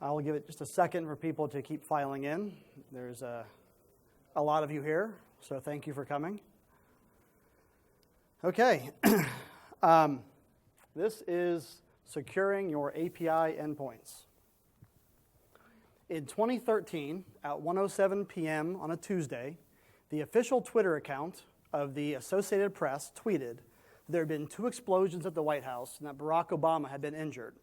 I'll give it just a second for people to keep filing in. There's a lot of you here, so thank you for coming. Okay. This is securing your API endpoints. In 2013, at 1:07 p.m. on a Tuesday, the official Twitter account of the Associated Press tweeted there had been 2 explosions at the White House and that Barack Obama had been injured.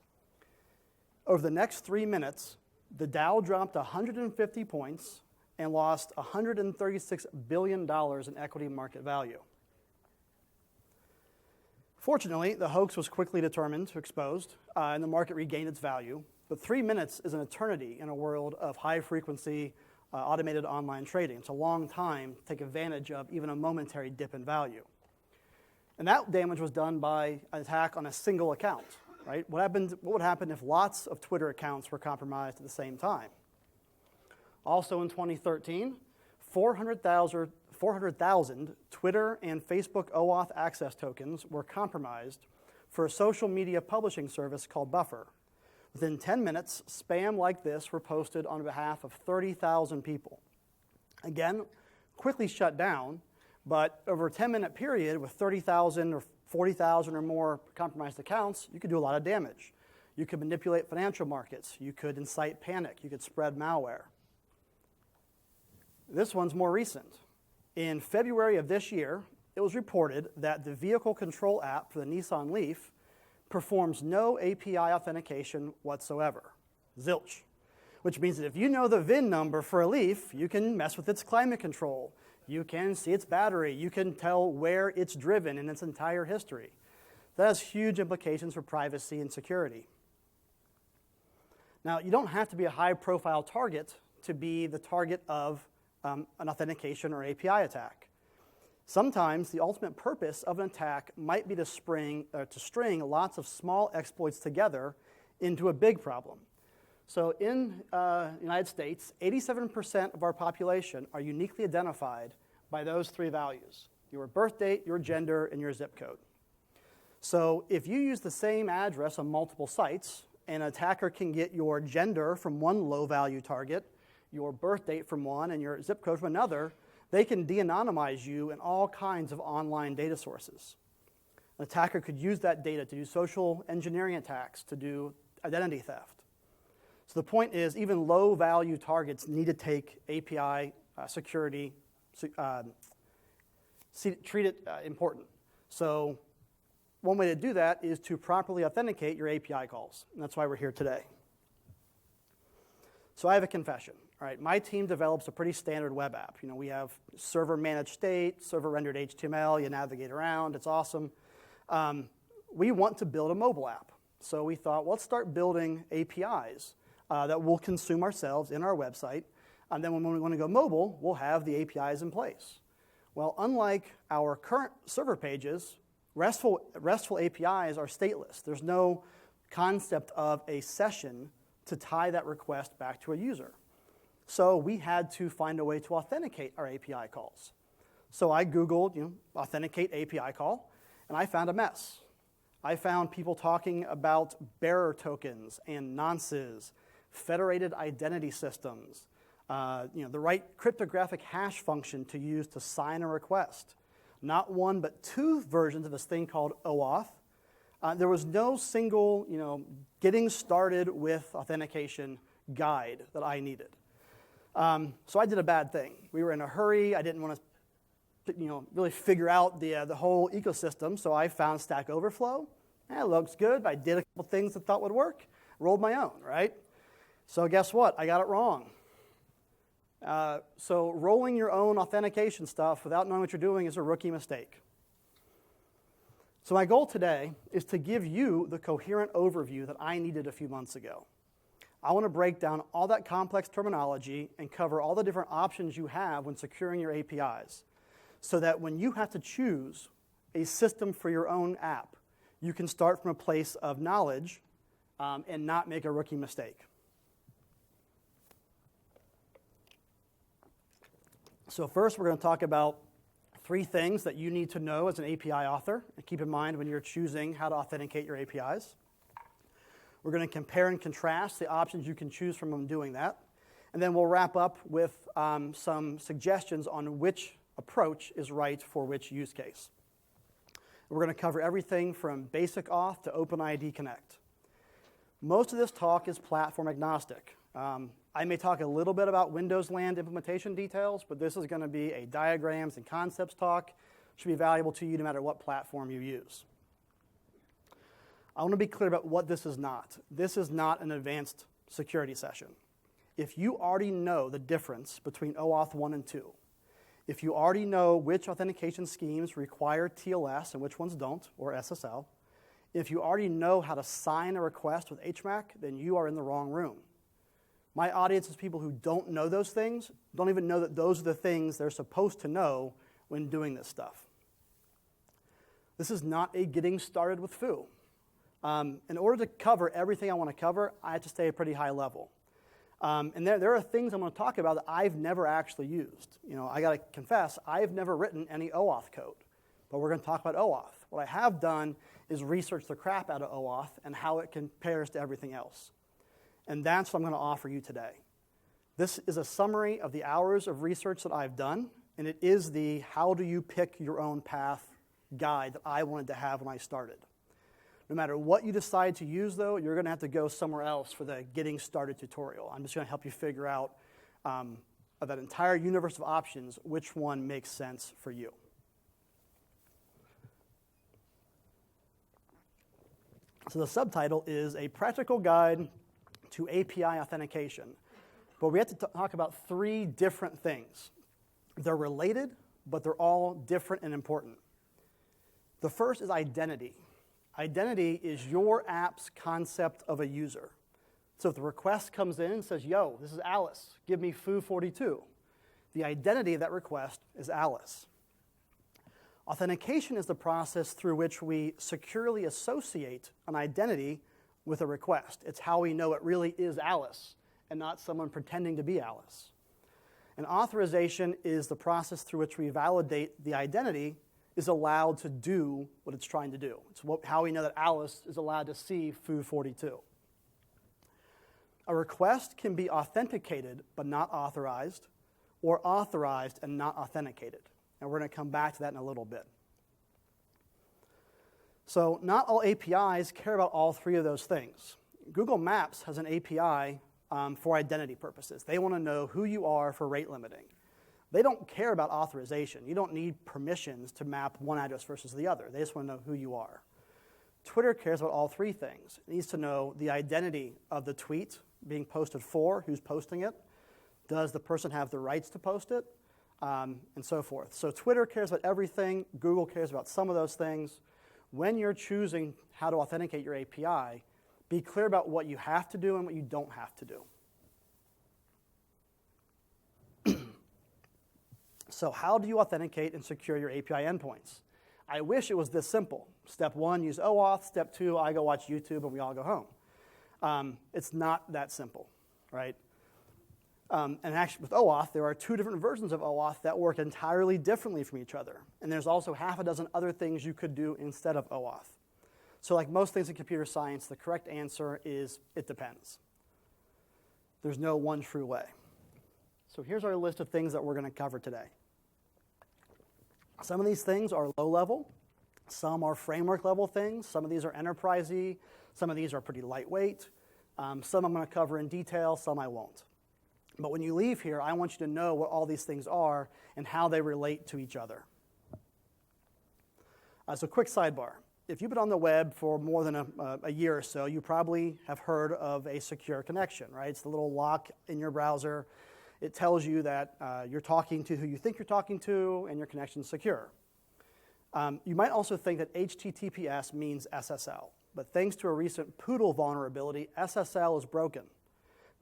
Over the next 3 minutes, the Dow dropped 150 points and lost $136 billion in equity market value. Fortunately, the hoax was quickly determined, exposed, and the market regained its value. But 3 minutes is an eternity in a world of high-frequency, automated online trading. It's a long time to take advantage of even a momentary dip in value. And that damage was done by an attack on a single account, right? What would happen if lots of Twitter accounts were compromised at the same time? Also in 2013, 400,000 Twitter and Facebook OAuth access tokens were compromised for a social media publishing service called Buffer. Within 10 minutes, spam like this were posted on behalf of 30,000 people. Again, quickly shut down, but over a 10-minute period with 30,000 or 40,000 or more compromised accounts, you could do a lot of damage. You could manipulate financial markets. You could incite panic. You could spread malware. This one's more recent. In February of this year, it was reported that the vehicle control app for the Nissan Leaf performs no API authentication whatsoever. Zilch. Which means that if you know the VIN number for a Leaf, you can mess with its climate control. You can see its battery. You can tell where it's driven in its entire history. That has huge implications for privacy and security. Now, you don't have to be a high-profile target to be the target of an authentication or API attack. Sometimes the ultimate purpose of an attack might be to string lots of small exploits together into a big problem. So in the United States, 87% of our population are uniquely identified by those 3 values: your birth date, your gender, and your zip code. So if you use the same address on multiple sites, an attacker can get your gender from one low-value target, your birth date from one, and your zip code from another, they can de-anonymize you in all kinds of online data sources. An attacker could use that data to do social engineering attacks, to do identity theft. So the point is, even low-value targets need to take API security, treat it important. So one way to do that is to properly authenticate your API calls, and that's why we're here today. So I have a confession. All right, my team develops a pretty standard web app. You know, we have server-managed state, server-rendered HTML. You navigate around. It's awesome. We want to build a mobile app. So we thought, let's start building APIs that we'll consume ourselves in our website. And then when we want to go mobile, we'll have the APIs in place. Well, unlike our current server pages, RESTful APIs are stateless. There's no concept of a session to tie that request back to a user. So we had to find a way to authenticate our API calls. So I Googled, authenticate API call, and I found a mess. I found people talking about bearer tokens and nonces, federated identity systems, the right cryptographic hash function to use to sign a request. Not one, but 2 versions of this thing called OAuth. There was no single, getting started with authentication guide that I needed. So I did a bad thing. We were in a hurry. I didn't want to, really figure out the whole ecosystem. So I found Stack Overflow. It looks good. I did a couple things that thought would work. Rolled my own, right? So guess what? I got it wrong. So rolling your own authentication stuff without knowing what you're doing is a rookie mistake. So my goal today is to give you the coherent overview that I needed a few months ago. I want to break down all that complex terminology and cover all the different options you have when securing your APIs, so that when you have to choose a system for your own app, you can start from a place of knowledge and not make a rookie mistake. So first, we're going to talk about 3 things that you need to know as an API author and keep in mind when you're choosing how to authenticate your APIs. We're going to compare and contrast the options you can choose from when doing that. And then we'll wrap up with some suggestions on which approach is right for which use case. We're going to cover everything from Basic Auth to OpenID Connect. Most of this talk is platform agnostic. I may talk a little bit about Windows land implementation details, but this is going to be a diagrams and concepts talk. Should be valuable to you no matter what platform you use. I want to be clear about what this is not. This is not an advanced security session. If you already know the difference between OAuth 1 and 2, if you already know which authentication schemes require TLS and which ones don't, or SSL, if you already know how to sign a request with HMAC, then you are in the wrong room. My audience is people who don't know those things, don't even know that those are the things they're supposed to know when doing this stuff. This is not a getting started with foo. In order to cover everything I want to cover, I have to stay at a pretty high level. And there are things I'm going to talk about that I've never actually used. I got to confess, I've never written any OAuth code, but we're going to talk about OAuth. What I have done is research the crap out of OAuth and how it compares to everything else. And that's what I'm going to offer you today. This is a summary of the hours of research that I've done, and it is the how do you pick your own path guide that I wanted to have when I started. No matter what you decide to use, though, you're going to have to go somewhere else for the getting started tutorial. I'm just going to help you figure out of that entire universe of options, which one makes sense for you. So the subtitle is A Practical Guide to API Authentication. But we have to talk about three different things. They're related, but they're all different and important. The first is identity. Identity is your app's concept of a user. So if the request comes in and says, yo, this is Alice, give me foo42, the identity of that request is Alice. Authentication is the process through which we securely associate an identity with a request. It's how we know it really is Alice and not someone pretending to be Alice. And authorization is the process through which we validate the identity is allowed to do what it's trying to do. It's how we know that Alice is allowed to see foo42. A request can be authenticated but not authorized, or authorized and not authenticated. And we're going to come back to that in a little bit. So not all APIs care about all three of those things. Google Maps has an API for identity purposes. They want to know who you are for rate limiting. They don't care about authorization. You don't need permissions to map one address versus the other. They just want to know who you are. Twitter cares about all three things. It needs to know the identity of the tweet being posted for, who's posting it. Does the person have the rights to post it? And so forth. So Twitter cares about everything. Google cares about some of those things. When you're choosing how to authenticate your API, be clear about what you have to do and what you don't have to do. So how do you authenticate and secure your API endpoints? I wish it was this simple. Step 1, use OAuth. Step 2, I go watch YouTube and we all go home. It's not that simple, right? And actually with OAuth, there are two different versions of OAuth that work entirely differently from each other. And there's also half a dozen other things you could do instead of OAuth. So like most things in computer science, the correct answer is it depends. There's no one true way. So here's our list of things that we're going to cover today. Some of these things are low level. Some are framework level things. Some of these are Enterprisey. Some of these are pretty lightweight. Some I'm going to cover in detail. Some I won't. But when you leave here, I want you to know what all these things are and how they relate to each other. So quick sidebar. If you've been on the web for more than a year or so, you probably have heard of a secure connection, right? It's the little lock in your browser. It tells you that you're talking to who you think you're talking to and your connection's secure. You might also think that HTTPS means SSL. But thanks to a recent Poodle vulnerability, SSL is broken.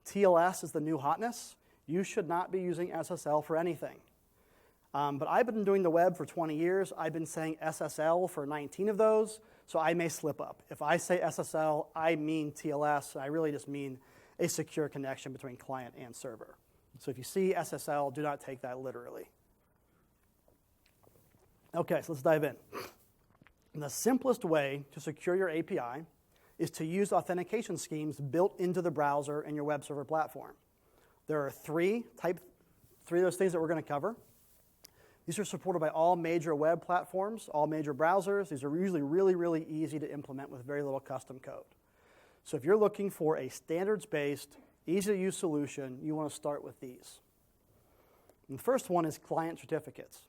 TLS is the new hotness. You should not be using SSL for anything. But I've been doing the web for 20 years. I've been saying SSL for 19 of those, so I may slip up. If I say SSL, I mean TLS. I really just mean a secure connection between client and server. So if you see SSL, do not take that literally. Okay, so let's dive in. And the simplest way to secure your API is to use authentication schemes built into the browser and your web server platform. There are three of those things that we're going to cover. These are supported by all major web platforms, all major browsers. These are usually really, really easy to implement with very little custom code. So if you're looking for a standards-based, easy-to-use solution, you want to start with these. And the first one is client certificates.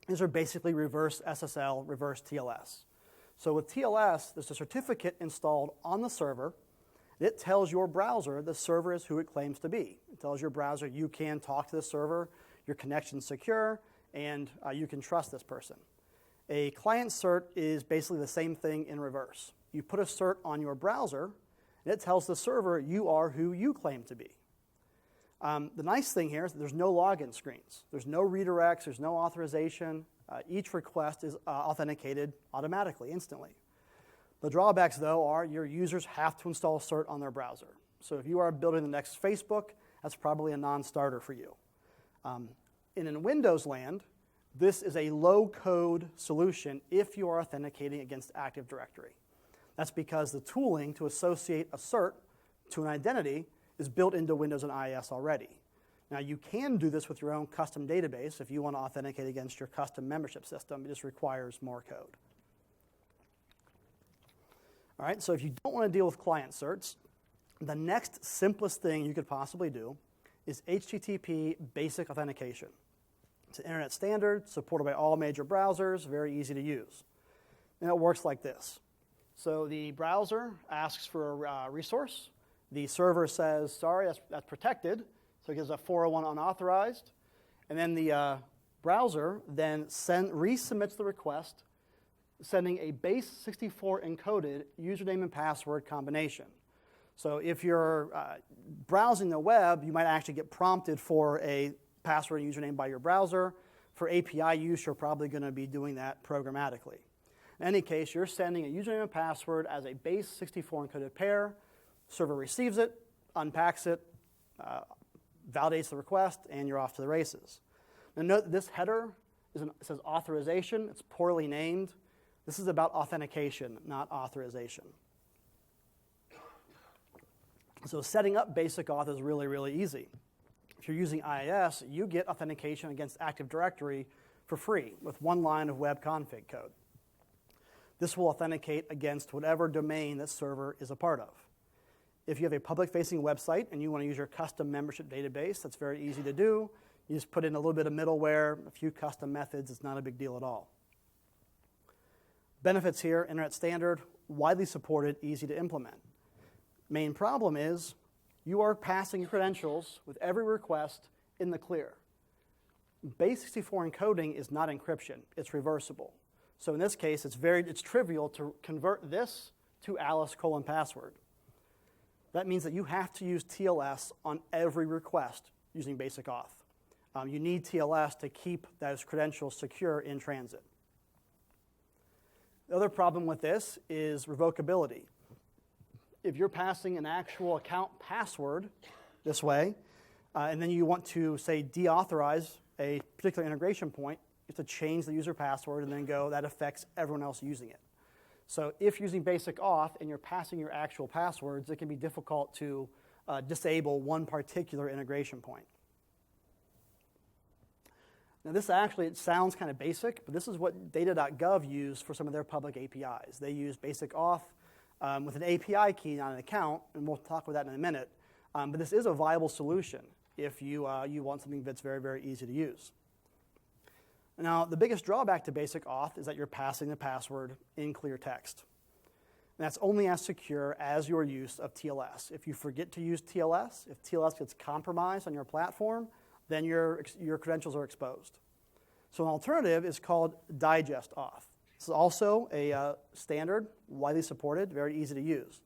These are basically reverse SSL, reverse TLS. So with TLS, there's a certificate installed on the server. It tells your browser the server is who it claims to be. It tells your browser you can talk to the server, your connection's secure, and you can trust this person. A client cert is basically the same thing in reverse. You put a cert on your browser, and it tells the server you are who you claim to be. The nice thing here is that there's no login screens. There's no redirects. There's no authorization. Each request is authenticated automatically, instantly. The drawbacks, though, are your users have to install a cert on their browser. So if you are building the next Facebook, that's probably a non-starter for you. In Windows land, this is a low-code solution if you are authenticating against Active Directory. That's because the tooling to associate a cert to an identity is built into Windows and IIS already. Now, you can do this with your own custom database if you want to authenticate against your custom membership system. It just requires more code. All right, so if you don't want to deal with client certs, the next simplest thing you could possibly do is HTTP Basic Authentication. It's an internet standard, supported by all major browsers, very easy to use. And it works like this. So the browser asks for a resource. The server says, sorry, that's protected. So it gives a 401 unauthorized. And then the browser then resubmits the request, sending a base 64 encoded username and password combination. So if you're browsing the web, you might actually get prompted for a password and username by your browser. For API use, you're probably going to be doing that programmatically. In any case, you're sending a username and password as a base 64 encoded pair. Server receives it, unpacks it, validates the request, and you're off to the races. Now note this header says authorization. It's poorly named. This is about authentication, not authorization. So setting up Basic Auth is really, really easy. If you're using IIS, you get authentication against Active Directory for free with one line of web config code. This will authenticate against whatever domain that server is a part of. If you have a public-facing website and you want to use your custom membership database, that's very easy to do. You just put in a little bit of middleware, a few custom methods. It's not a big deal at all. Benefits here, internet standard, widely supported, easy to implement. Main problem is you are passing your credentials with every request in the clear. Base 64 encoding is not encryption. It's reversible. So in this case, it's trivial to convert this to Alice:password. That means that you have to use TLS on every request using Basic Auth. You need TLS to keep those credentials secure in transit. The other problem with this is revocability. If you're passing an actual account password this way, and then you want to, say, deauthorize a particular integration point, you have to change the user password and then go, that affects everyone else using it. So if you're using Basic Auth and you're passing your actual passwords, it can be difficult to disable one particular integration point. Now this actually, it sounds kind of basic, but this is what data.gov used for some of their public APIs. They use Basic Auth with an API key on an account, and we'll talk about that in a minute. But this is a viable solution if you want something that's very, very easy to use. Now, the biggest drawback to Basic Auth is that you're passing the password in clear text. And that's only as secure as your use of TLS. If you forget to use TLS, if TLS gets compromised on your platform, then your credentials are exposed. So an alternative is called Digest Auth. This is also a standard, widely supported, very easy to use.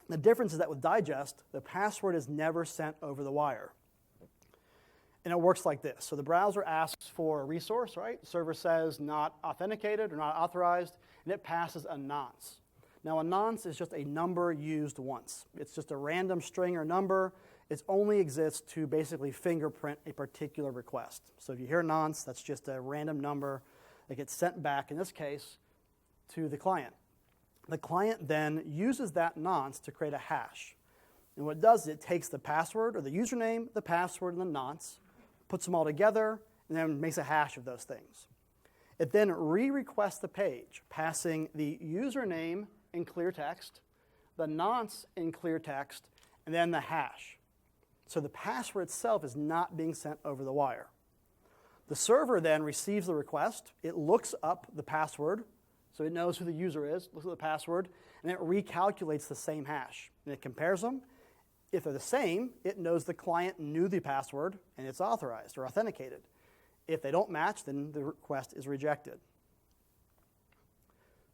The difference is that with Digest, the password is never sent over the wire. And it works like this. So the browser asks for a resource, right? The server says not authenticated or not authorized, and it passes a nonce. Now a nonce is just a number used once. It's just a random string or number. It only exists to basically fingerprint a particular request. So if you hear nonce, that's just a random number that gets sent back, in this case, to the client. The client then uses that nonce to create a hash. And what it does is it takes the password or the username, the password, and the nonce, puts them all together, and then makes a hash of those things. It then re-requests the page, passing the username in clear text, the nonce in clear text, and then the hash. So the password itself is not being sent over the wire. The server then receives the request. It looks up the password, so it knows who the user is, looks at the password, and it recalculates the same hash. And it compares them. If they're the same, it knows the client knew the password, and it's authorized or authenticated. If they don't match, then the request is rejected.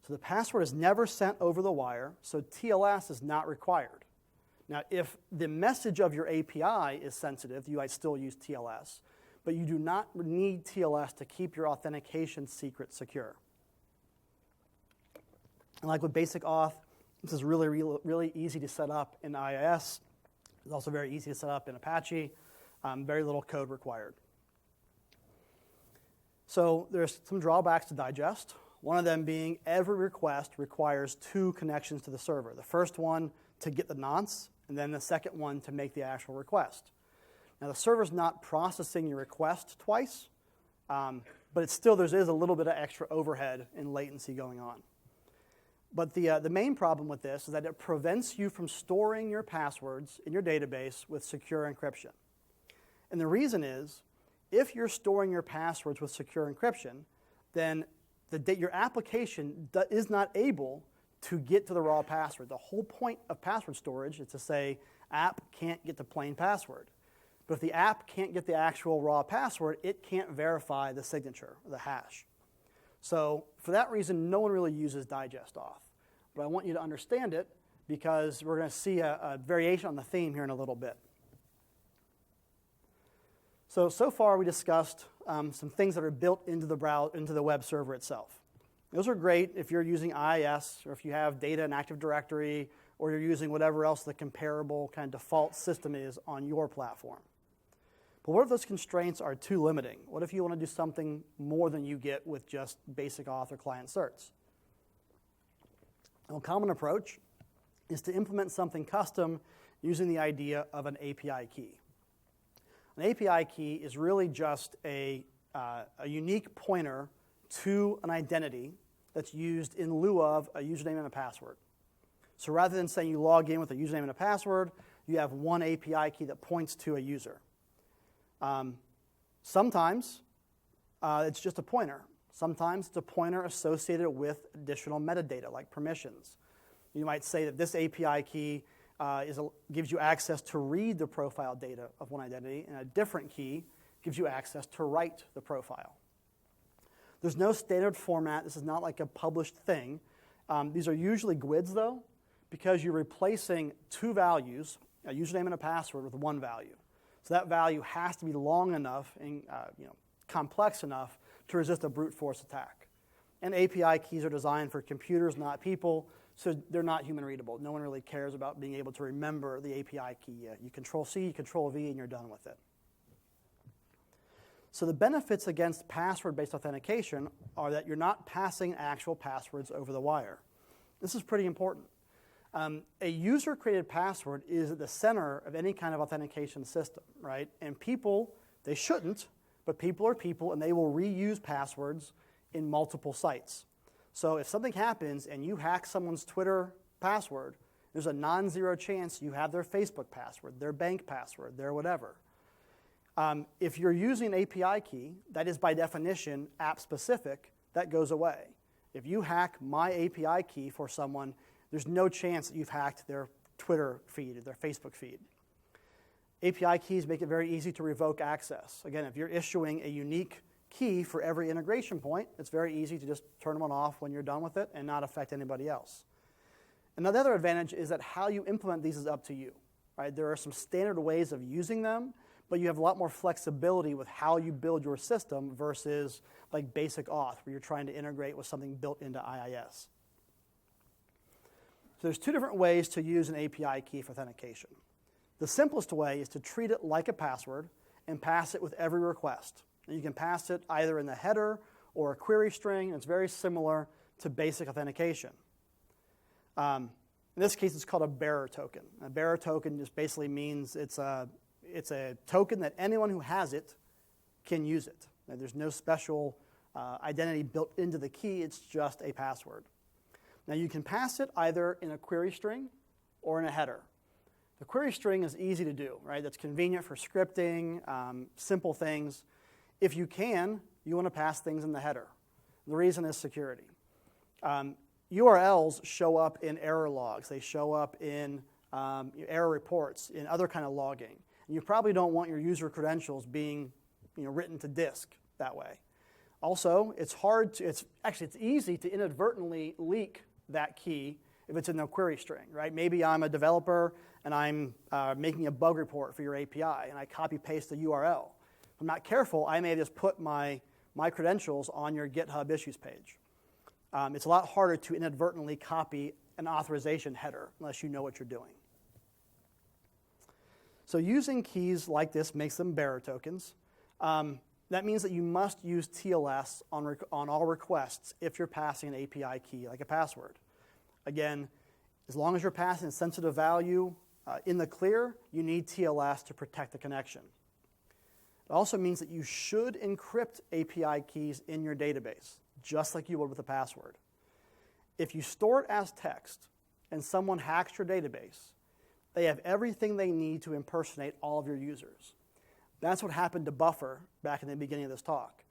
So the password is never sent over the wire, so TLS is not required. Now, if the message of your API is sensitive, you might still use TLS, but you do not need TLS to keep your authentication secret secure. And like with Basic Auth, this is really easy to set up in IIS. It's also very easy to set up in Apache. Very little code required. So there's some drawbacks to Digest. One of them being every request requires 2 connections to the server. The first one to get the nonce, and then the second one to make the actual request. Now the server's not processing your request twice, but it's still, there is a little bit of extra overhead and latency going on. But the main problem with this is that it prevents you from storing your passwords in your database with secure encryption. And the reason is, if you're storing your passwords with secure encryption, then your application is not able to get to the raw password. The whole point of password storage is to say, app can't get the plain password. But if the app can't get the actual raw password, it can't verify the signature, or the hash. So for that reason, no one really uses Digest Auth. But I want you to understand it because we're going to see a variation on the theme here in a little bit. So far we discussed some things that are built into the web server itself. Those are great if you're using IIS or if you have data in Active Directory or you're using whatever else the comparable kind of default system is on your platform. But what if those constraints are too limiting? What if you want to do something more than you get with just basic auth or client certs? A common approach is to implement something custom using the idea of an API key. An API key is really just a unique pointer to an identity that's used in lieu of a username and a password. So rather than saying you log in with a username and a password, you have one API key that points to a user. Sometimes it's just a pointer. Sometimes it's a pointer associated with additional metadata like permissions. You might say that this API key gives you access to read the profile data of one identity, and a different key gives you access to write the profile. There's no standard format. This is not like a published thing. These are usually GUIDs, though, because you're replacing 2 values, a username and a password, with 1 value. So that value has to be long enough and complex enough to resist a brute force attack. And API keys are designed for computers, not people, so they're not human readable. No one really cares about being able to remember the API key. You Control-C, you Control-V, and you're done with it. So the benefits against password-based authentication are that you're not passing actual passwords over the wire. This is pretty important. A user-created password is at the center of any kind of authentication system, right? And people, they shouldn't, but people are people, and they will reuse passwords in multiple sites. So if something happens and you hack someone's Twitter password, there's a non-zero chance you have their Facebook password, their bank password, their whatever. If you're using an API key, that is by definition app-specific, that goes away. If you hack my API key for someone, there's no chance that you've hacked their Twitter feed or their Facebook feed. API keys make it very easy to revoke access. Again, if you're issuing a unique key for every integration point, it's very easy to just turn them on off when you're done with it and not affect anybody else. Another advantage is that how you implement these is up to you. Right? There are some standard ways of using them, but you have a lot more flexibility with how you build your system versus like Basic Auth, where you're trying to integrate with something built into IIS. So there's 2 different ways to use an API key for authentication. The simplest way is to treat it like a password and pass it with every request. And you can pass it either in the header or a query string, and it's very similar to basic authentication. In this case, it's called a bearer token. A bearer token just basically means it's a token that anyone who has it can use it. Now, there's no special identity built into the key. It's just a password. Now, you can pass it either in a query string or in a header. The query string is easy to do, right? That's convenient for scripting, simple things. If you can, you want to pass things in the header. The reason is security. URLs show up in error logs. They show up in error reports, in other kind of logging. And you probably don't want your user credentials being written to disk that way. Also, it's easy to inadvertently leak that key if it's in the query string, right? Maybe I'm a developer and I'm making a bug report for your API, and I copy-paste the URL. If I'm not careful, I may just put my credentials on your GitHub issues page. It's a lot harder to inadvertently copy an authorization header unless you know what you're doing. So using keys like this makes them bearer tokens. That means that you must use TLS on all requests if you're passing an API key like a password. Again, as long as you're passing a sensitive value in the clear, you need TLS to protect the connection. It also means that you should encrypt API keys in your database, just like you would with a password. If you store it as text and someone hacks your database, they have everything they need to impersonate all of your users. That's what happened to Buffer back in the beginning of this talk.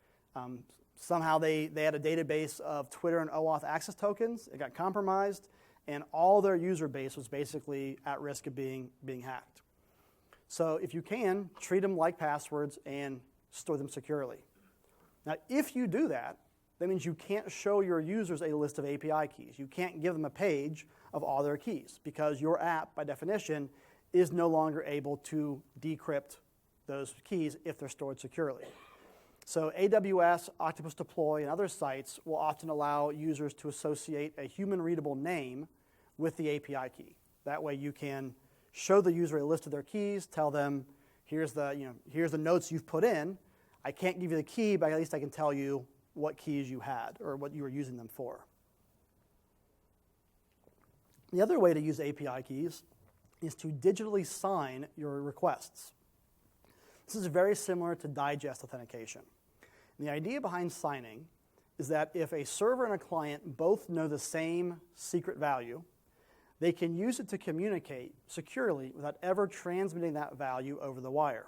Somehow they had a database of Twitter and OAuth access tokens. It got compromised, and all their user base was basically at risk of being hacked. So if you can, treat them like passwords and store them securely. Now, if you do that, that means you can't show your users a list of API keys. You can't give them a page of all their keys because your app, by definition, is no longer able to decrypt those keys if they're stored securely. So AWS, Octopus Deploy, and other sites will often allow users to associate a human-readable name with the API key. That way you can show the user a list of their keys, tell them, here's the notes you've put in. I can't give you the key, but at least I can tell you what keys you had or what you were using them for. The other way to use API keys is to digitally sign your requests. This is very similar to Digest Authentication. And the idea behind signing is that if a server and a client both know the same secret value, they can use it to communicate securely without ever transmitting that value over the wire.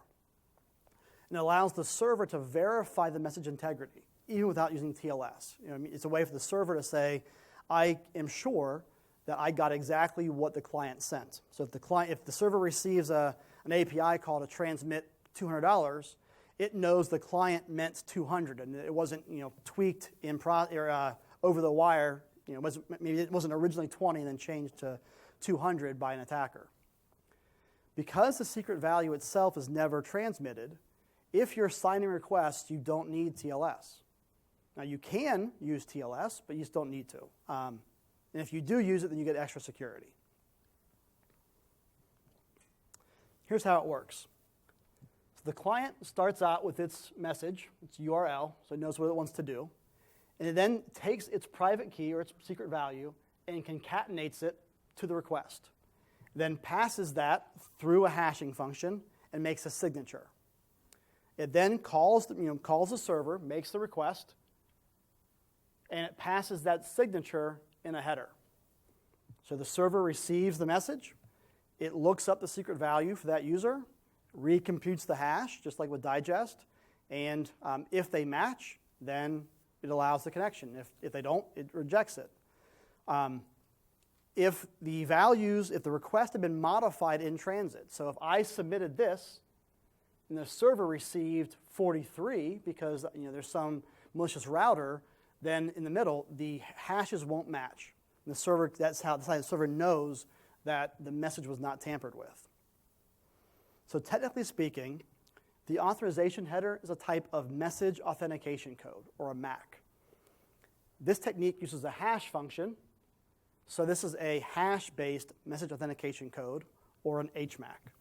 And it allows the server to verify the message integrity, even without using TLS. It's a way for the server to say, I am sure that I got exactly what the client sent. So if the server receives an API call to transmit $200, it knows the client meant 200, and it wasn't tweaked over the wire. Maybe it wasn't originally 20 and then changed to 200 by an attacker. Because the secret value itself is never transmitted, if you're signing requests, you don't need TLS. Now, you can use TLS, but you just don't need to. And if you do use it, then you get extra security. Here's how it works. So the client starts out with its message, its URL, so it knows what it wants to do. And it then takes its private key or its secret value and concatenates it to the request. Then passes that through a hashing function and makes a signature. It then calls the server, makes the request, and it passes that signature in a header. So the server receives the message, it looks up the secret value for that user, recomputes the hash, just like with Digest, and if they match, then it allows the connection. If they don't, it rejects it. If the request had been modified in transit, so if I submitted this and the server received 43 because there's some malicious router, then in the middle, the hashes won't match. And that's how the server knows that the message was not tampered with. So technically speaking, the authorization header is a type of message authentication code, or a MAC. This technique uses a hash function, so this is a hash-based message authentication code, or an HMAC.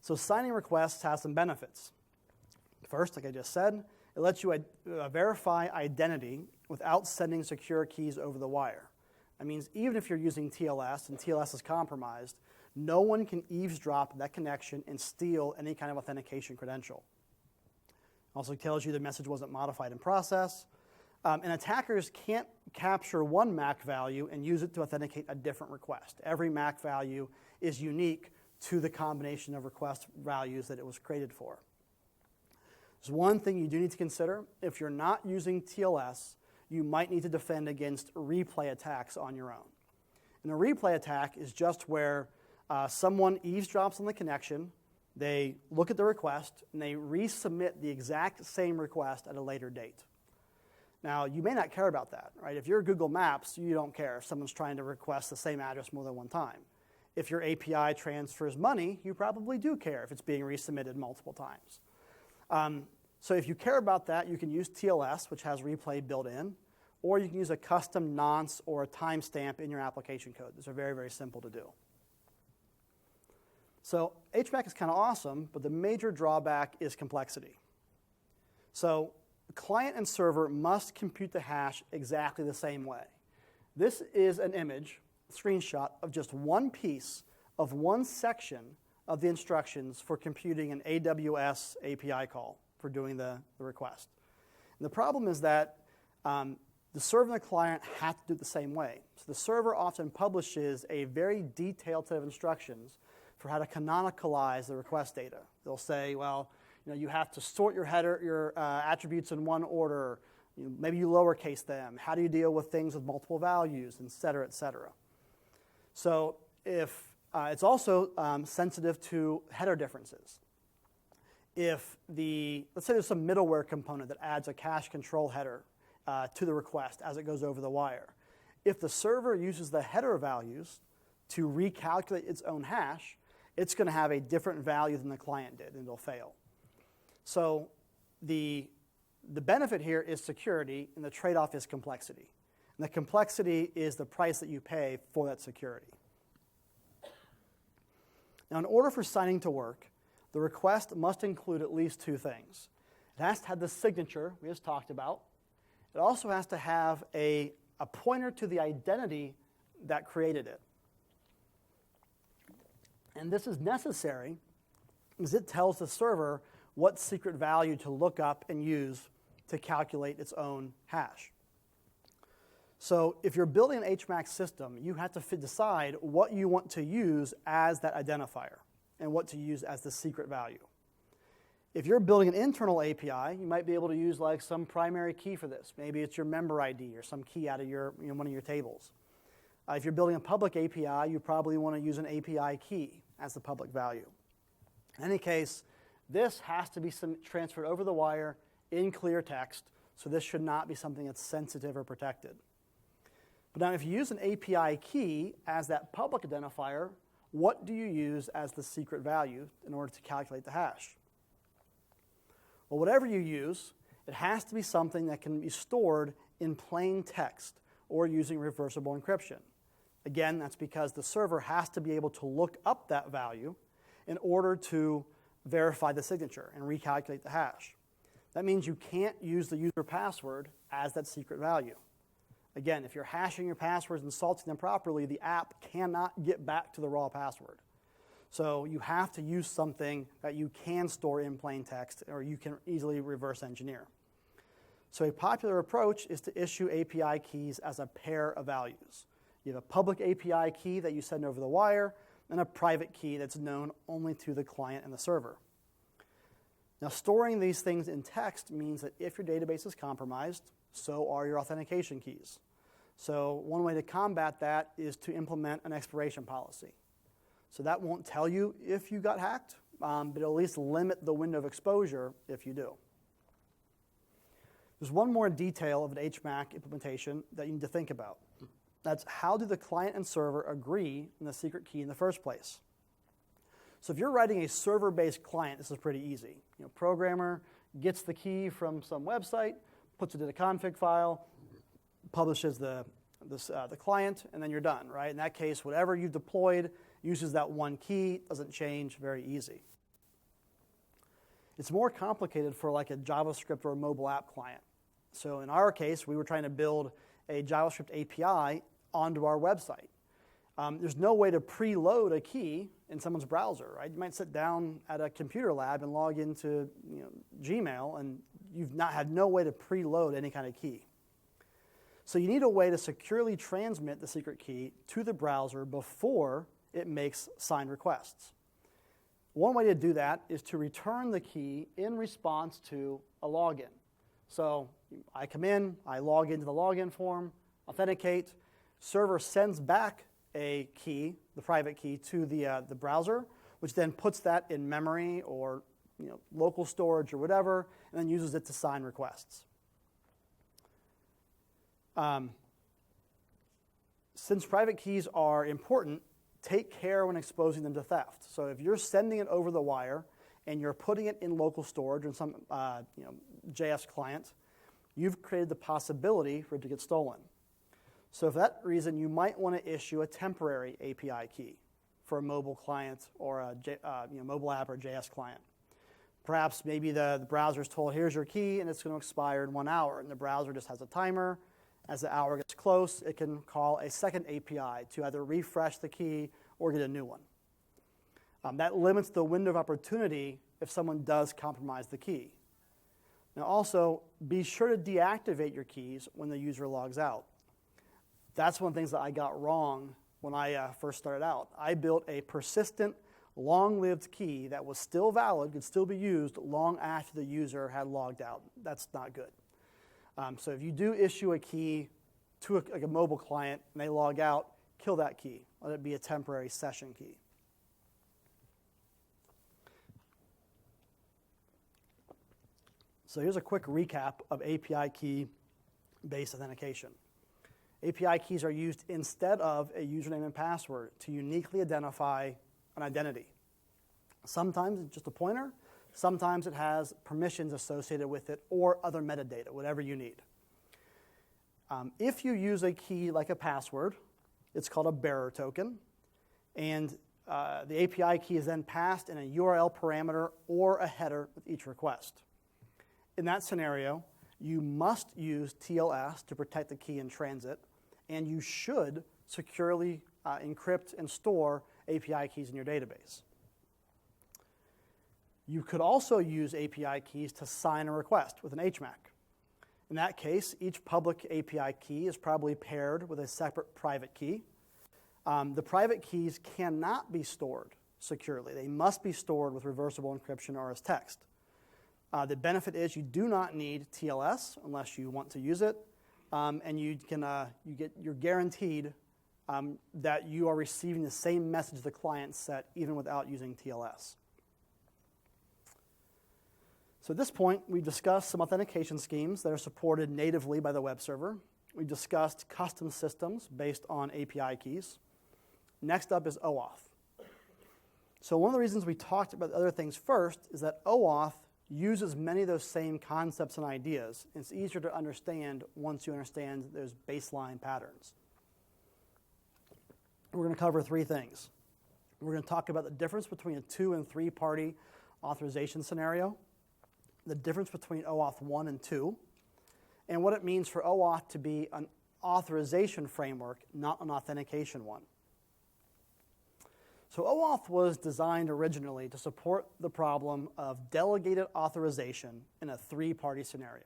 So signing requests has some benefits. First, like I just said, it lets you verify identity without sending secure keys over the wire. That means even if you're using TLS and TLS is compromised, no one can eavesdrop that connection and steal any kind of authentication credential. Also tells you the message wasn't modified in process. And attackers can't capture one MAC value and use it to authenticate a different request. Every MAC value is unique to the combination of request values that it was created for. There's one thing you do need to consider. If you're not using TLS, you might need to defend against replay attacks on your own. And a replay attack is just where someone eavesdrops on the connection, they look at the request, and they resubmit the exact same request at a later date. Now, you may not care about that, right? If you're Google Maps, you don't care if someone's trying to request the same address more than one time. If your API transfers money, you probably do care if it's being resubmitted multiple times. So if you care about that, you can use TLS, which has replay built in, or you can use a custom nonce or a timestamp in your application code. These are very, very simple to do. So HMAC is kind of awesome, but the major drawback is complexity. So client and server must compute the hash exactly the same way. This is an image, screenshot, of just one piece of one section of the instructions for computing an AWS API call for doing the request. And the problem is that the server and the client have to do it the same way. So the server often publishes a very detailed set of instructions for how to canonicalize the request data. They'll say, well, you have to sort your header, your attributes in one order. Maybe you lowercase them. How do you deal with things with multiple values, et cetera, et cetera. So if it's also sensitive to header differences. If let's say there's some middleware component that adds a cache control header to the request as it goes over the wire. If the server uses the header values to recalculate its own hash, it's going to have a different value than the client did, and it'll fail. So the benefit here is security, and the trade-off is complexity. And the complexity is the price that you pay for that security. Now, in order for signing to work, the request must include at least two things. It has to have the signature we just talked about. It also has to have a pointer to the identity that created it. And this is necessary because it tells the server what secret value to look up and use to calculate its own hash. So if you're building an HMAC system, you have to decide what you want to use as that identifier and what to use as the secret value. If you're building an internal API, you might be able to use like some primary key for this. Maybe it's your member ID or some key out of one of your tables. If you're building a public API, you probably want to use an API key as the public value. In any case, this has to be transferred over the wire in clear text, so this should not be something that's sensitive or protected. But now if you use an API key as that public identifier, what do you use as the secret value in order to calculate the hash? Well, whatever you use, it has to be something that can be stored in plain text or using reversible encryption. Again, that's because the server has to be able to look up that value in order to verify the signature and recalculate the hash. That means you can't use the user password as that secret value. Again, if you're hashing your passwords and salting them properly, the app cannot get back to the raw password. So you have to use something that you can store in plain text or you can easily reverse engineer. So a popular approach is to issue API keys as a pair of values. You have a public API key that you send over the wire and a private key that's known only to the client and the server. Now, storing these things in text means that if your database is compromised, so are your authentication keys. So one way to combat that is to implement an expiration policy. So that won't tell you if you got hacked, but it'll at least limit the window of exposure if you do. There's one more detail of an HMAC implementation that you need to think about. That's how do the client and server agree on the secret key in the first place? So if you're writing a server-based client, this is pretty easy. Programmer gets the key from some website, puts it in a config file, publishes the client, and then you're done, right? In that case, whatever you've deployed uses that one key, doesn't change, very easy. It's more complicated for like a JavaScript or a mobile app client. So in our case, we were trying to build a JavaScript API onto our website. There's no way to preload a key in someone's browser, right? You might sit down at a computer lab and log into Gmail, and you've not had no way to preload any kind of key. So you need a way to securely transmit the secret key to the browser before it makes signed requests. One way to do that is to return the key in response to a login. So I come in, I log into the login form, authenticate, server sends back a key, the private key, to the browser, which then puts that in memory or local storage or whatever, and then uses it to sign requests. Since private keys are important, take care when exposing them to theft. So if you're sending it over the wire and you're putting it in local storage or in some JS client, you've created the possibility for it to get stolen. So for that reason, you might want to issue a temporary API key for a mobile client or a mobile app or JS client. Perhaps maybe the browser is told, here's your key, and it's going to expire in 1 hour, and the browser just has a timer. As the hour gets close, it can call a second API to either refresh the key or get a new one. That limits the window of opportunity if someone does compromise the key. Now also, be sure to deactivate your keys when the user logs out. That's one of the things that I got wrong when I first started out. I built a persistent, long-lived key that was still valid, could still be used long after the user had logged out. That's not good. So if you do issue a key to a mobile client and they log out, kill that key. Let it be a temporary session key. So here's a quick recap of API key-based authentication. API keys are used instead of a username and password to uniquely identify an identity. Sometimes it's just a pointer. Sometimes it has permissions associated with it or other metadata, whatever you need. If you use a key like a password, it's called a bearer token. And the API key is then passed in a URL parameter or a header with each request. In that scenario, you must use TLS to protect the key in transit, and you should securely encrypt and store API keys in your database. You could also use API keys to sign a request with an HMAC. In that case, each public API key is probably paired with a separate private key. The private keys cannot be stored securely. They must be stored with reversible encryption or as text. The benefit is you do not need TLS unless you want to use it, and you're guaranteed that you are receiving the same message the client set even without using TLS. So at this point, we've discussed some authentication schemes that are supported natively by the web server. We've discussed custom systems based on API keys. Next up is OAuth. So one of the reasons we talked about other things first is that OAuth uses many of those same concepts and ideas. It's easier to understand once you understand those baseline patterns. We're going to cover 3 things. We're going to talk about the difference between a 2- and 3-party authorization scenario, the difference between OAuth 1 and 2, and what it means for OAuth to be an authorization framework, not an authentication one. So OAuth was designed originally to support the problem of delegated authorization in a 3-party scenario.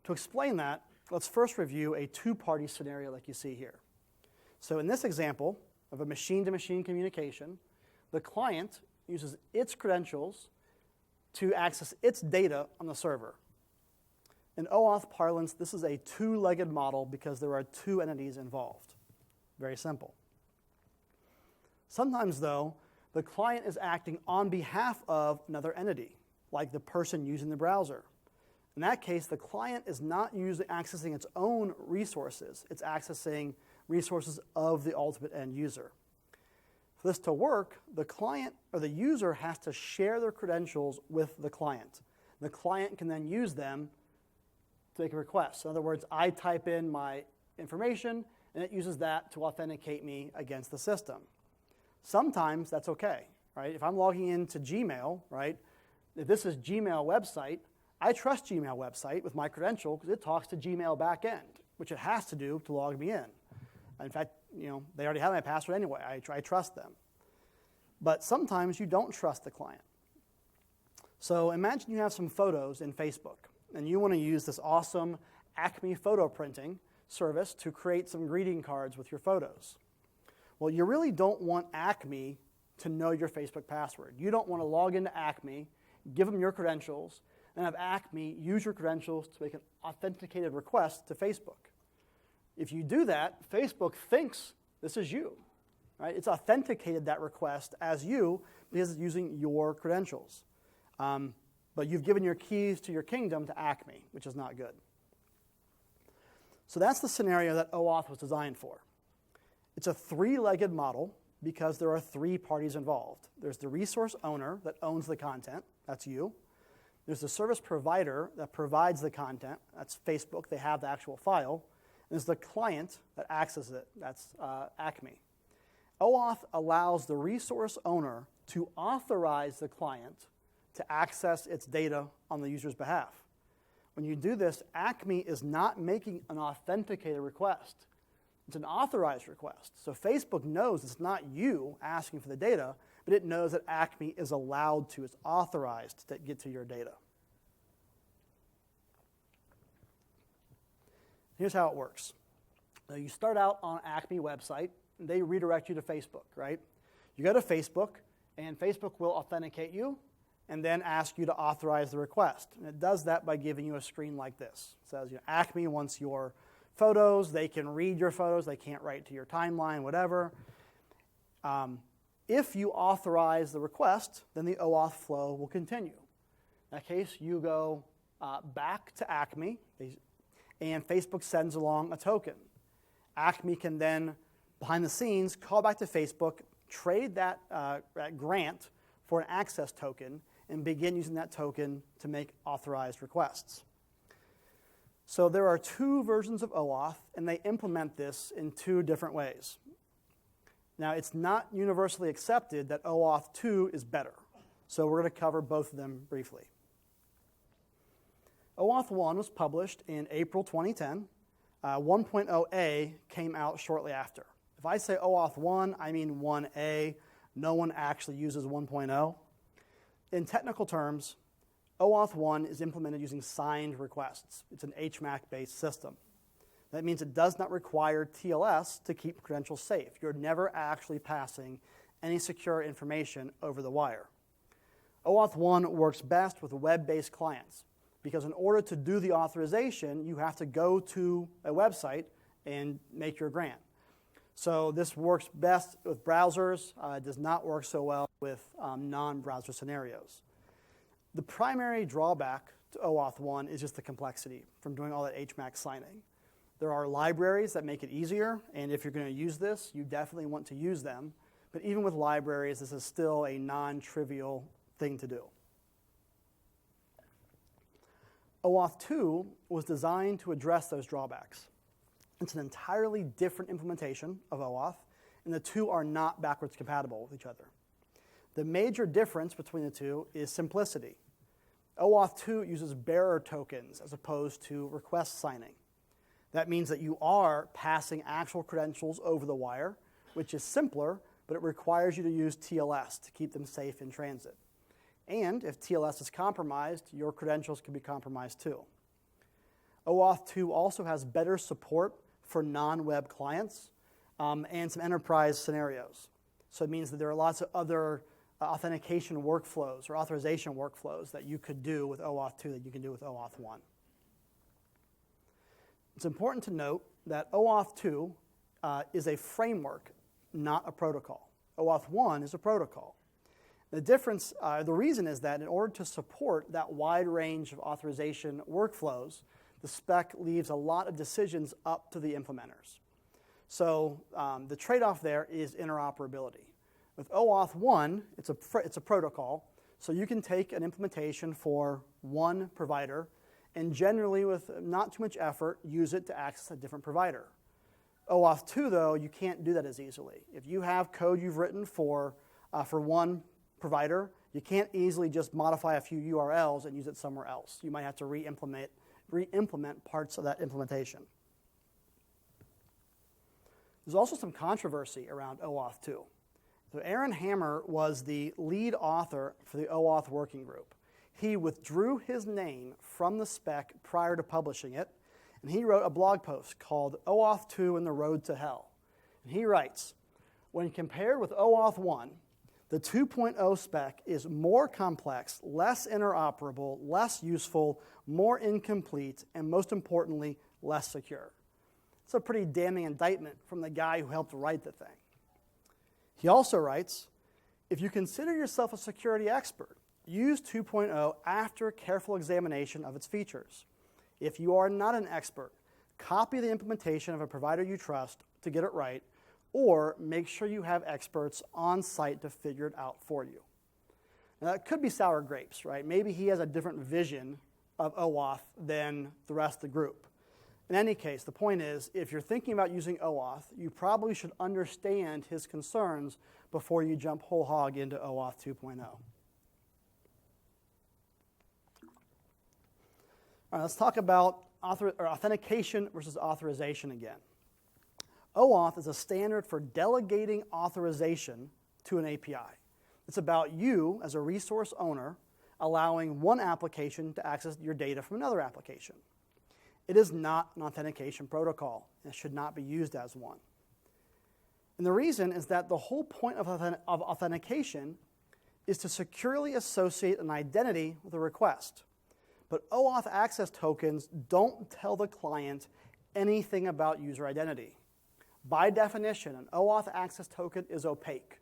To explain that, let's first review a 2-party scenario like you see here. So in this example of a machine-to-machine communication, the client uses its credentials to access its data on the server. In OAuth parlance, this is a 2-legged model because there are 2 entities involved. Very simple. Sometimes, though, the client is acting on behalf of another entity, like the person using the browser. In that case, the client is not accessing its own resources. It's accessing resources of the ultimate end user. For this to work, the client or the user has to share their credentials with the client. The client can then use them to make a request. So in other words, I type in my information, and it uses that to authenticate me against the system. Sometimes that's okay, right? If I'm logging into Gmail, right, if this is Gmail website, I trust Gmail website with my credential because it talks to Gmail backend, which it has to do to log me in. In fact, they already have my password anyway. I trust them. But sometimes you don't trust the client. So imagine you have some photos in Facebook, and you want to use this awesome Acme photo printing service to create some greeting cards with your photos. Well, you really don't want Acme to know your Facebook password. You don't want to log into Acme, give them your credentials, and have Acme use your credentials to make an authenticated request to Facebook. If you do that, Facebook thinks this is you. Right? It's authenticated that request as you because it's using your credentials. But you've given your keys to your kingdom to Acme, which is not good. So that's the scenario that OAuth was designed for. It's a three-legged model because there are three parties involved. There's the resource owner that owns the content, that's you. There's the service provider that provides the content, that's Facebook, they have the actual file. And there's the client that accesses it, that's Acme. OAuth allows the resource owner to authorize the client to access its data on the user's behalf. When you do this, Acme is not making an authenticated request. It's an authorized request. So Facebook knows it's not you asking for the data, but it knows that Acme is allowed to, it's authorized to get to your data. Here's how it works. Now you start out on Acme website, and they redirect you to Facebook, right? You go to Facebook, and Facebook will authenticate you, and then ask you to authorize the request. And it does that by giving you a screen like this. It says, Acme wants your photos. They can read your photos. They can't write to your timeline, whatever. If you authorize the request, then the OAuth flow will continue. In that case, you go back to Acme, and Facebook sends along a token. Acme can then, behind the scenes, call back to Facebook, trade that grant for an access token, and begin using that token to make authorized requests. So there are two versions of OAuth, and they implement this in two different ways. Now, it's not universally accepted that OAuth 2 is better, so we're going to cover both of them briefly. OAuth 1 was published in April 2010. 1.0A came out shortly after. If I say OAuth 1, I mean 1A. No one actually uses 1.0. In technical terms, OAuth 1 is implemented using signed requests. It's an HMAC-based system. That means it does not require TLS to keep credentials safe. You're never actually passing any secure information over the wire. OAuth 1 works best with web-based clients because in order to do the authorization, you have to go to a website and make your grant. So this works best with browsers. It does not work so well with non-browser scenarios. The primary drawback to OAuth 1 is just the complexity from doing all that HMAC signing. There are libraries that make it easier, and if you're going to use this, you definitely want to use them. But even with libraries, this is still a non-trivial thing to do. OAuth 2 was designed to address those drawbacks. It's an entirely different implementation of OAuth, and the two are not backwards compatible with each other. The major difference between the two is simplicity. OAuth 2 uses bearer tokens as opposed to request signing. That means that you are passing actual credentials over the wire, which is simpler, but it requires you to use TLS to keep them safe in transit. And if TLS is compromised, your credentials can be compromised too. OAuth 2 also has better support for non-web clients and some enterprise scenarios. So it means that there are lots of other authentication workflows or authorization workflows that you could do with OAuth 2 that you can do with OAuth 1. It's important to note that OAuth 2 is a framework, not a protocol. OAuth 1 is a protocol. The difference, the reason is that in order to support that wide range of authorization workflows, the spec leaves a lot of decisions up to the implementers. So the trade-off there is interoperability. With OAuth 1, it's a protocol, so you can take an implementation for one provider and generally with not too much effort, use it to access a different provider. OAuth 2, though, you can't do that as easily. If you have code you've written for one provider, you can't easily just modify a few URLs and use it somewhere else. You might have to re-implement parts of that implementation. There's also some controversy around OAuth 2. So Aaron Hammer was the lead author for the OAuth working group. He withdrew his name from the spec prior to publishing it, and he wrote a blog post called OAuth 2 and the Road to Hell. And he writes, when compared with OAuth 1, the 2.0 spec is more complex, less interoperable, less useful, more incomplete, and most importantly, less secure. It's a pretty damning indictment from the guy who helped write the thing. He also writes, if you consider yourself a security expert, use 2.0 after careful examination of its features. If you are not an expert, copy the implementation of a provider you trust to get it right, or make sure you have experts on site to figure it out for you. Now, that could be sour grapes, right? Maybe he has a different vision of OAuth than the rest of the group. In any case, the point is, if you're thinking about using OAuth, you probably should understand his concerns before you jump whole hog into OAuth 2.0. All right, let's talk about authentication versus authorization again. OAuth is a standard for delegating authorization to an API. It's about you, as a resource owner, allowing one application to access your data from another application. It is not an authentication protocol, and it should not be used as one. And the reason is that the whole point of authentication is to securely associate an identity with a request. But OAuth access tokens don't tell the client anything about user identity. By definition, an OAuth access token is opaque.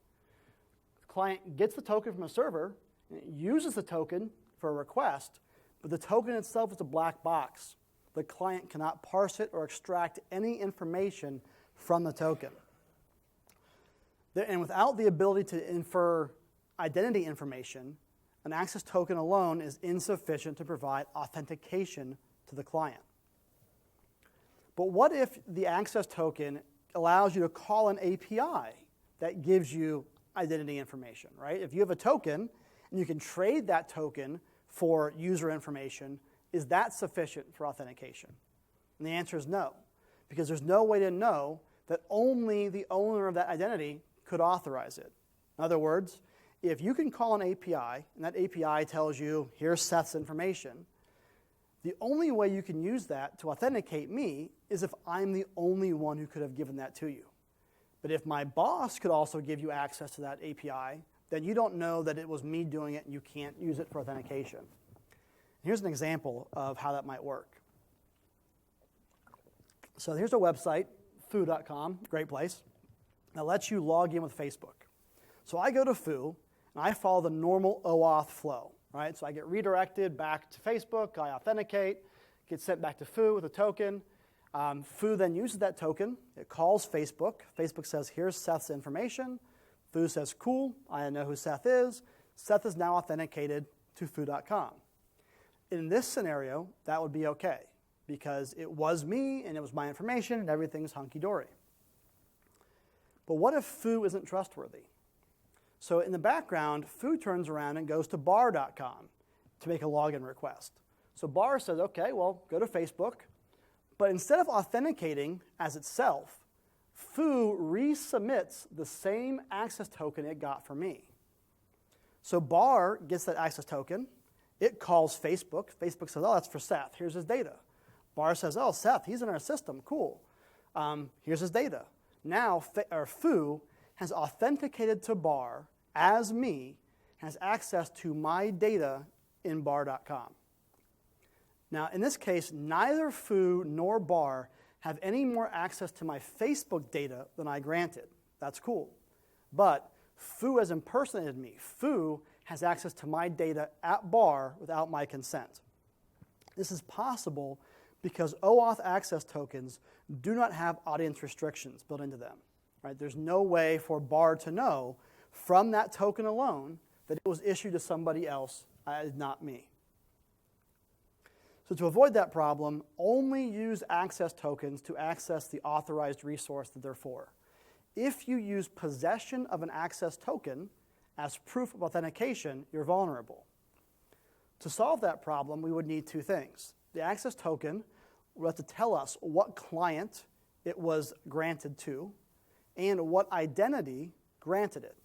The client gets the token from a server, and it uses the token for a request, but the token itself is a black box. The client cannot parse it or extract any information from the token. And without the ability to infer identity information, an access token alone is insufficient to provide authentication to the client. But what if the access token allows you to call an API that gives you identity information, right? If you have a token and you can trade that token for user information, is that sufficient for authentication? And the answer is no, because there's no way to know that only the owner of that identity could authorize it. In other words, if you can call an API, and that API tells you, here's Seth's information, the only way you can use that to authenticate me is if I'm the only one who could have given that to you. But if my boss could also give you access to that API, then you don't know that it was me doing it and you can't use it for authentication. Here's an example of how that might work. So here's a website, foo.com, great place, that lets you log in with Facebook. So I go to Foo, and I follow the normal OAuth flow, right? So I get redirected back to Facebook, I authenticate, get sent back to Foo with a token. Foo then uses that token, it calls Facebook. Facebook says, here's Seth's information. Foo says, cool, I know who Seth is. Seth is now authenticated to foo.com. In this scenario, that would be okay, because it was me, and it was my information, and everything's hunky-dory. But what if Foo isn't trustworthy? So in the background, Foo turns around and goes to bar.com to make a login request. So bar says, okay, well, go to Facebook. But instead of authenticating as itself, Foo resubmits the same access token it got from me. So bar gets that access token. It calls Facebook. Facebook says, oh, that's for Seth. Here's his data. Bar says, oh, Seth, he's in our system. Cool. Here's his data. Now, Foo has authenticated to bar as me, has access to my data in bar.com. Now, in this case, neither Foo nor bar have any more access to my Facebook data than I granted. That's cool. But Foo has impersonated me. Foo has access to my data at bar without my consent. This is possible because OAuth access tokens do not have audience restrictions built into them. Right? There's no way for bar to know from that token alone that it was issued to somebody else, not me. So to avoid that problem, only use access tokens to access the authorized resource that they're for. If you use possession of an access token as proof of authentication, you're vulnerable. To solve that problem, we would need two things. The access token would have to tell us what client it was granted to and what identity granted it.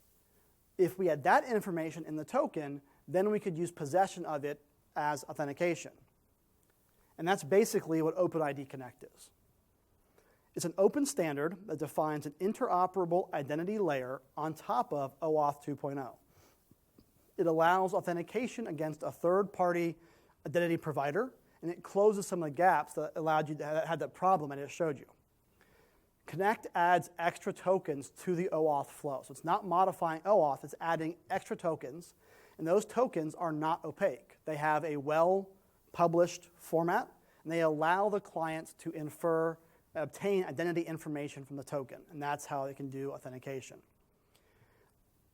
If we had that information in the token, then we could use possession of it as authentication. And that's basically what OpenID Connect is. It's an open standard that defines an interoperable identity layer on top of OAuth 2.0. It allows authentication against a third-party identity provider, and it closes some of the gaps that allowed you to have that problem I just showed you. Connect adds extra tokens to the OAuth flow. So it's not modifying OAuth, it's adding extra tokens, and those tokens are not opaque. They have a well-published format, and they allow the client to obtain identity information from the token, and that's how they can do authentication.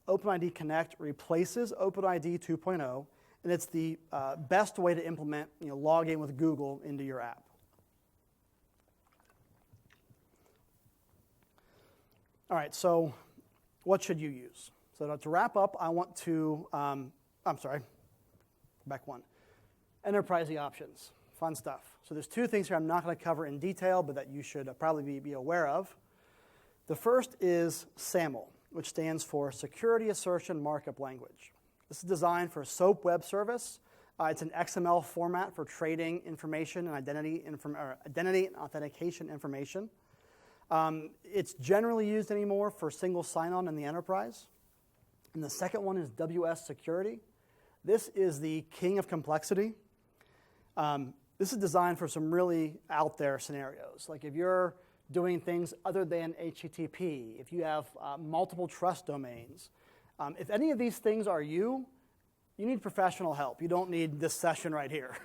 OpenID Connect replaces OpenID 2.0, and it's the best way to implement log in with Google into your app. All right, so what should you use? So to wrap up, I want to, back one. Enterprisey options, fun stuff. So there's two things here I'm not going to cover in detail, but that you should probably be aware of. The first is SAML, which stands for Security Assertion Markup Language. This is designed for SOAP web service. It's an XML format for trading information and identity and authentication information. It's generally used anymore for single sign-on in the enterprise. And the second one is WS Security. This is the king of complexity. This is designed for some really out there scenarios. Like if you're doing things other than HTTP, if you have multiple trust domains, if any of these things are you need professional help. You don't need this session right here.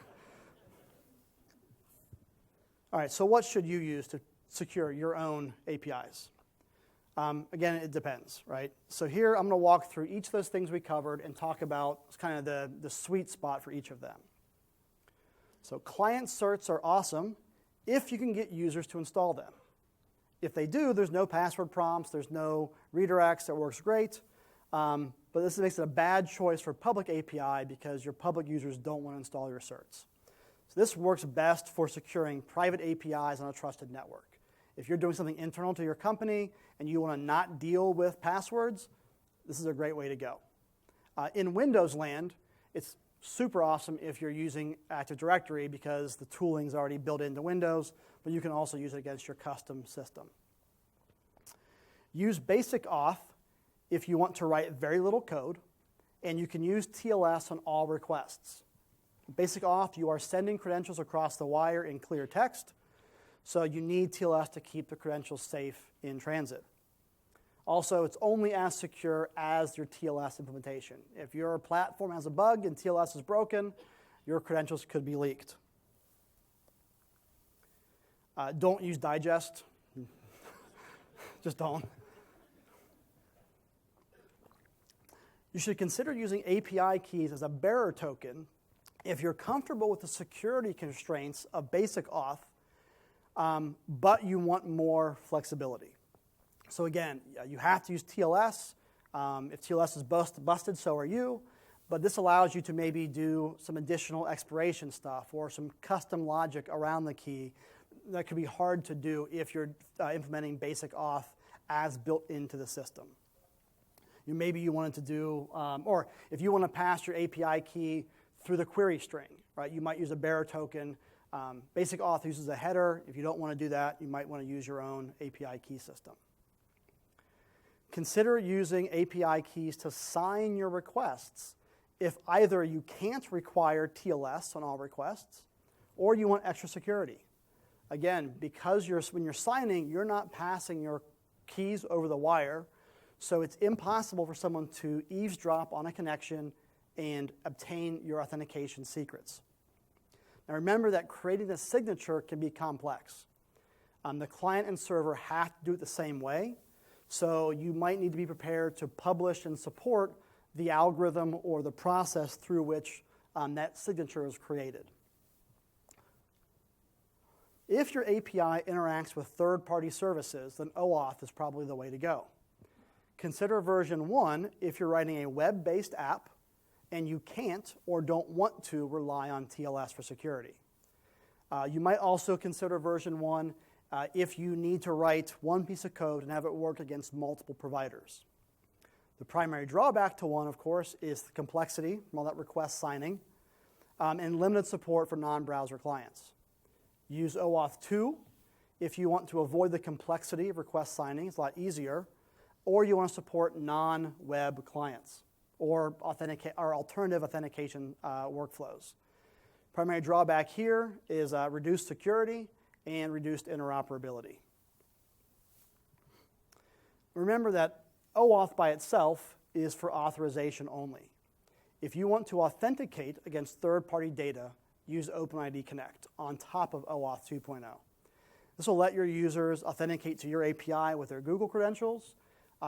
All right, so what should you use to secure your own APIs? Again, it depends, right? So here I'm going to walk through each of those things we covered and talk about kind of the sweet spot for each of them. So client certs are awesome if you can get users to install them. If they do, there's no password prompts, there's no redirects, that works great. But this makes it a bad choice for public API because your public users don't want to install your certs. So this works best for securing private APIs on a trusted network. If you're doing something internal to your company and you want to not deal with passwords, this is a great way to go. In Windows land, it's super awesome if you're using Active Directory because the tooling is already built into Windows, but you can also use it against your custom system. Use Basic Auth if you want to write very little code, and you can use TLS on all requests. Basic Auth, you are sending credentials across the wire in clear text, so you need TLS to keep the credentials safe in transit. Also, it's only as secure as your TLS implementation. If your platform has a bug and TLS is broken, your credentials could be leaked. Don't use Digest. Just don't. You should consider using API keys as a bearer token if you're comfortable with the security constraints of Basic Auth, but you want more flexibility. So again, you have to use TLS. If TLS is busted, so are you. But this allows you to maybe do some additional expiration stuff or some custom logic around the key that could be hard to do if you're implementing Basic Auth as built into the system. Maybe you wanted to do, or if you want to pass your API key through the query string, right? You might use a bearer token. Basic Auth uses a header. If you don't want to do that, you might want to use your own API key system. Consider using API keys to sign your requests if either you can't require TLS on all requests or you want extra security. Again, because when you're signing, you're not passing your keys over the wire, so it's impossible for someone to eavesdrop on a connection and obtain your authentication secrets. Now remember that creating a signature can be complex. The client and server have to do it the same way, so you might need to be prepared to publish and support the algorithm or the process through which that signature is created. If your API interacts with third-party services, then OAuth is probably the way to go. Consider version 1 if you're writing a web-based app and you can't or don't want to rely on TLS for security. You might also consider version 1 if you need to write one piece of code and have it work against multiple providers. The primary drawback to 1, of course, is the complexity from all that request signing and limited support for non-browser clients. Use OAuth 2 if you want to avoid the complexity of request signing. It's a lot easier. Or you want to support non-web clients or alternative authentication workflows. Primary drawback here is reduced security and reduced interoperability. Remember that OAuth by itself is for authorization only. If you want to authenticate against third-party data, use OpenID Connect on top of OAuth 2.0. This will let your users authenticate to your API with their Google credentials.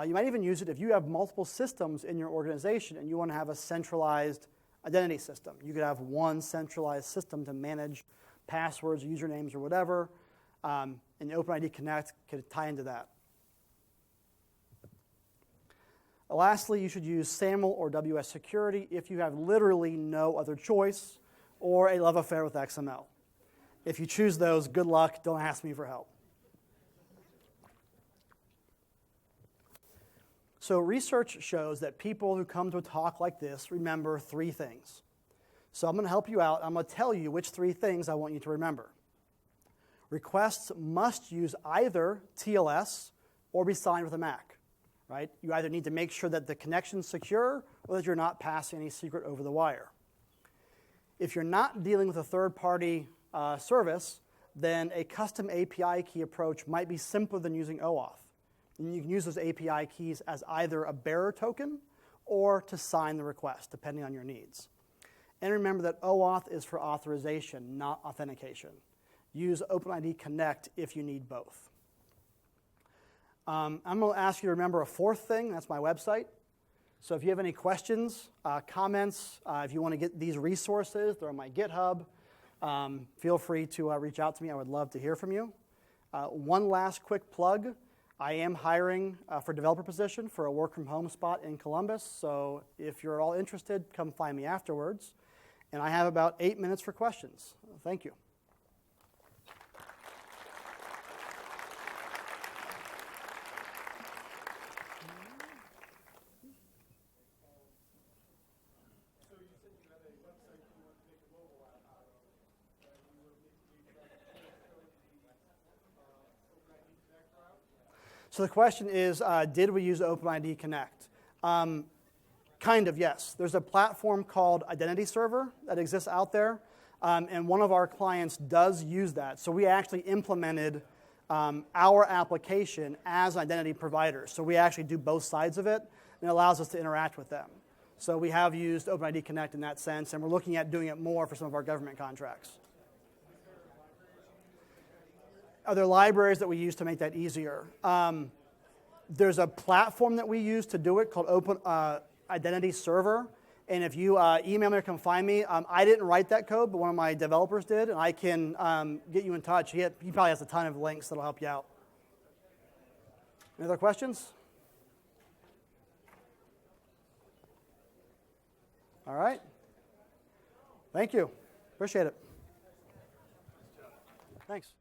You might even use it if you have multiple systems in your organization and you want to have a centralized identity system. You could have one centralized system to manage passwords, usernames, or whatever, and OpenID Connect could tie into that. Lastly, you should use SAML or WS Security if you have literally no other choice or a love affair with XML. If you choose those, good luck. Don't ask me for help. So research shows that people who come to a talk like this remember 3 things. So I'm going to help you out. I'm going to tell you which 3 things I want you to remember. Requests must use either TLS or be signed with a MAC. Right? You either need to make sure that the connection's secure or that you're not passing any secret over the wire. If you're not dealing with a third-party service, then a custom API key approach might be simpler than using OAuth. And you can use those API keys as either a bearer token or to sign the request, depending on your needs. And remember that OAuth is for authorization, not authentication. Use OpenID Connect if you need both. I'm going to ask you to remember a 4th thing. That's my website. So if you have any questions, comments, if you want to get these resources, they're on my GitHub. Feel free to reach out to me. I would love to hear from you. One last quick plug. I am hiring for a developer position for a work-from-home spot in Columbus. So if you're all interested, come find me afterwards. And I have about 8 minutes for questions. Thank you. So the question is, did we use OpenID Connect? Kind of, yes. There's a platform called Identity Server that exists out there, and one of our clients does use that. So we actually implemented our application as an identity provider. So we actually do both sides of it, and it allows us to interact with them. So we have used OpenID Connect in that sense, and we're looking at doing it more for some of our government contracts. Are there libraries that we use to make that easier? There's a platform that we use to do it called Identity Server. And if you email me or come find me, I didn't write that code, but one of my developers did, and I can get you in touch. He probably has a ton of links that'll help you out. Any other questions? All right. Thank you. Appreciate it. Thanks.